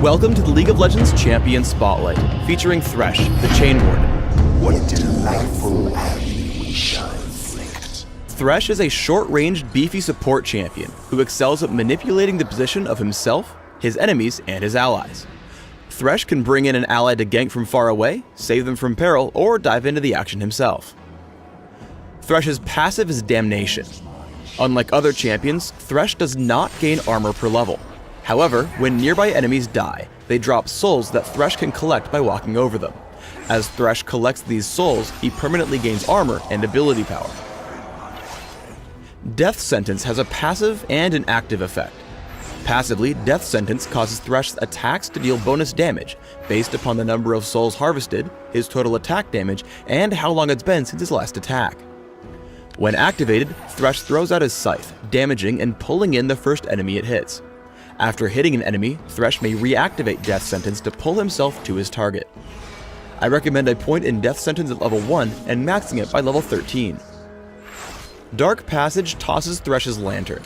Welcome to the League of Legends Champion Spotlight, featuring Tresh, the Chain Warden. What delightful agony we shall inflict. Tresh is a short-ranged, beefy support champion who excels at manipulating the position of himself, his enemies, and his allies. Tresh can bring in an ally to gank from far away, save them from peril, or dive into the action himself. Thresh's passive is Damnation. Unlike other champions, Tresh does not gain armor per level. However, when nearby enemies die, they drop souls that Tresh can collect by walking over them. As Tresh collects these souls, he permanently gains armor and ability power. Death Sentence has a passive and an active effect. Passively, Death Sentence causes Thresh's attacks to deal bonus damage based upon the number of souls harvested, his total attack damage, and how long it's been since his last attack. When activated, Tresh throws out his scythe, damaging and pulling in the first enemy it hits. After hitting an enemy, Tresh may reactivate Death Sentence to pull himself to his target. I recommend a point in Death Sentence at level 1 and maxing it by level 13. Dark Passage tosses Thresh's lantern.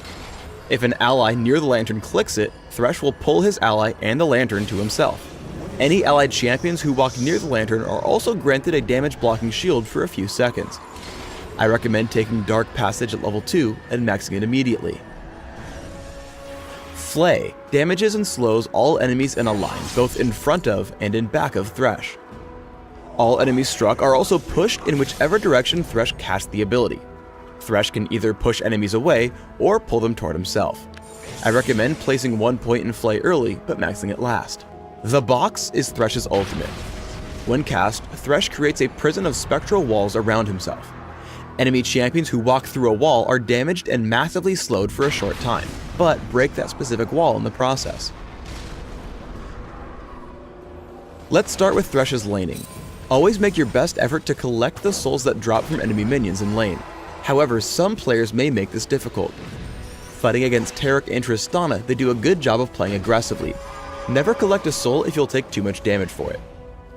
If an ally near the lantern clicks it, Tresh will pull his ally and the lantern to himself. Any allied champions who walk near the lantern are also granted a damage blocking shield for a few seconds. I recommend taking Dark Passage at level 2 and maxing it immediately. Flay damages and slows all enemies in a line, both in front of and in back of Tresh. All enemies struck are also pushed in whichever direction Tresh casts the ability. Tresh can either push enemies away or pull them toward himself. I recommend placing 1 point in Flay early, but maxing it last. The Box is Thresh's ultimate. When cast, Tresh creates a prison of spectral walls around himself. Enemy champions who walk through a wall are damaged and massively slowed for a short time, but break that specific wall in the process. Let's start with Thresh's laning. Always make your best effort to collect the souls that drop from enemy minions in lane. However, some players may make this difficult. Fighting against Taric and Tristana, they do a good job of playing aggressively. Never collect a soul if you'll take too much damage for it.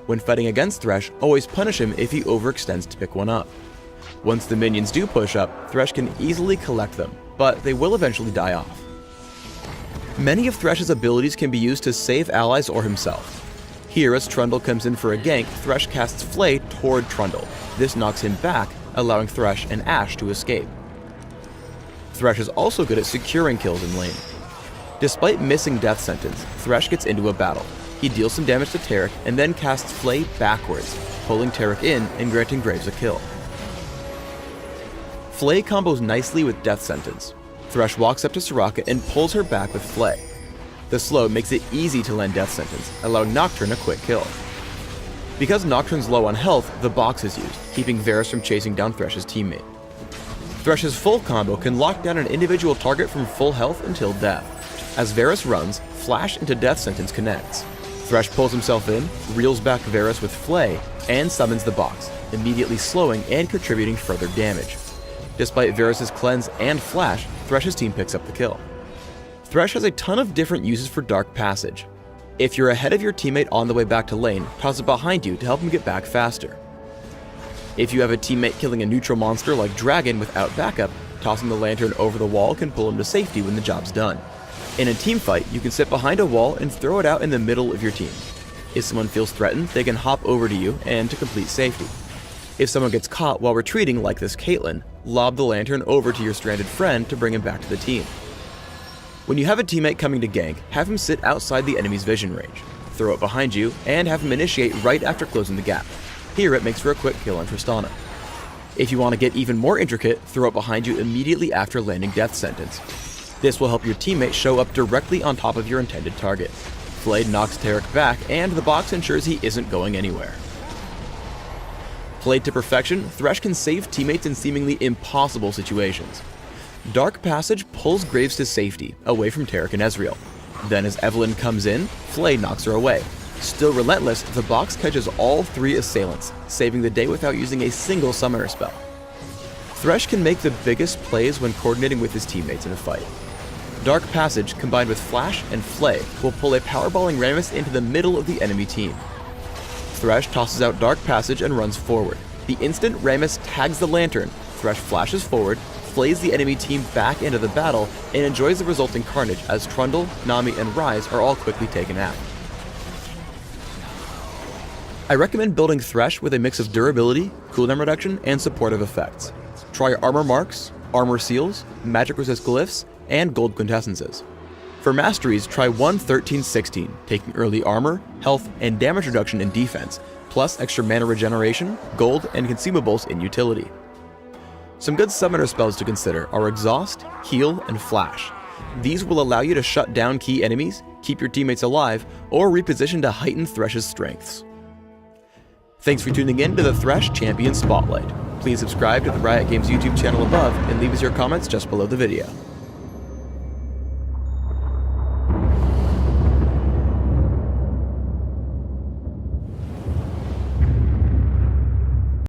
When fighting against Tresh, always punish him if he overextends to pick one up. Once the minions do push up, Tresh can easily collect them, but they will eventually die off. Many of Thresh's abilities can be used to save allies or himself. Here, as Trundle comes in for a gank, Tresh casts Flay toward Trundle. This knocks him back, allowing Tresh and Ashe to escape. Tresh is also good at securing kills in lane. Despite missing Death Sentence, Tresh gets into a battle. He deals some damage to Taric and then casts Flay backwards, pulling Taric in and granting Graves a kill. Flay combos nicely with Death Sentence. Tresh walks up to Soraka and pulls her back with Flay. The slow makes it easy to land Death Sentence, allowing Nocturne a quick kill. Because Nocturne's low on health, the Box is used, keeping Varus from chasing down Thresh's teammate. Thresh's full combo can lock down an individual target from full health until death. As Varus runs, Flash into Death Sentence connects. Tresh pulls himself in, reels back Varus with Flay, and summons the Box, immediately slowing and contributing further damage. Despite Varus' cleanse and Flash, Thresh's team picks up the kill. Tresh has a ton of different uses for Dark Passage. If you're ahead of your teammate on the way back to lane, toss it behind you to help him get back faster. If you have a teammate killing a neutral monster like Dragon without backup, tossing the lantern over the wall can pull him to safety when the job's done. In a teamfight, you can sit behind a wall and throw it out in the middle of your team. If someone feels threatened, they can hop over to you and to complete safety. If someone gets caught while retreating like this Caitlyn, lob the lantern over to your stranded friend to bring him back to the team. When you have a teammate coming to gank, have him sit outside the enemy's vision range, throw it behind you, and have him initiate right after closing the gap. Here it makes for a quick kill on Tristana. If you want to get even more intricate, throw it behind you immediately after landing Death Sentence. This will help your teammate show up directly on top of your intended target. Flay knocks Taric back, and the Box ensures he isn't going anywhere. Played to perfection, Tresh can save teammates in seemingly impossible situations. Dark Passage pulls Graves to safety, away from Taric and Ezreal. Then as Evelynn comes in, Flay knocks her away. Still relentless, the Box catches all 3 assailants, saving the day without using a single summoner spell. Tresh can make the biggest plays when coordinating with his teammates in a fight. Dark Passage, combined with Flash and Flay, will pull a powerballing Rammus into the middle of the enemy team. Tresh tosses out Dark Passage and runs forward. The instant Rammus tags the lantern, Tresh flashes forward, flays the enemy team back into the battle, and enjoys the resulting carnage as Trundle, Nami, and Ryze are all quickly taken out. I recommend building Tresh with a mix of durability, cooldown reduction, and supportive effects. Try armor marks, armor seals, magic resist glyphs, and gold quintessences. For masteries, try 1-13-16, taking early armor, health, and damage reduction in defense, plus extra mana regeneration, gold, and consumables in utility. Some good summoner spells to consider are Exhaust, Heal, and Flash. These will allow you to shut down key enemies, keep your teammates alive, or reposition to heighten Thresh's strengths. Thanks for tuning in to the Tresh Champion Spotlight. Please subscribe to the Riot Games YouTube channel above and leave us your comments just below the video.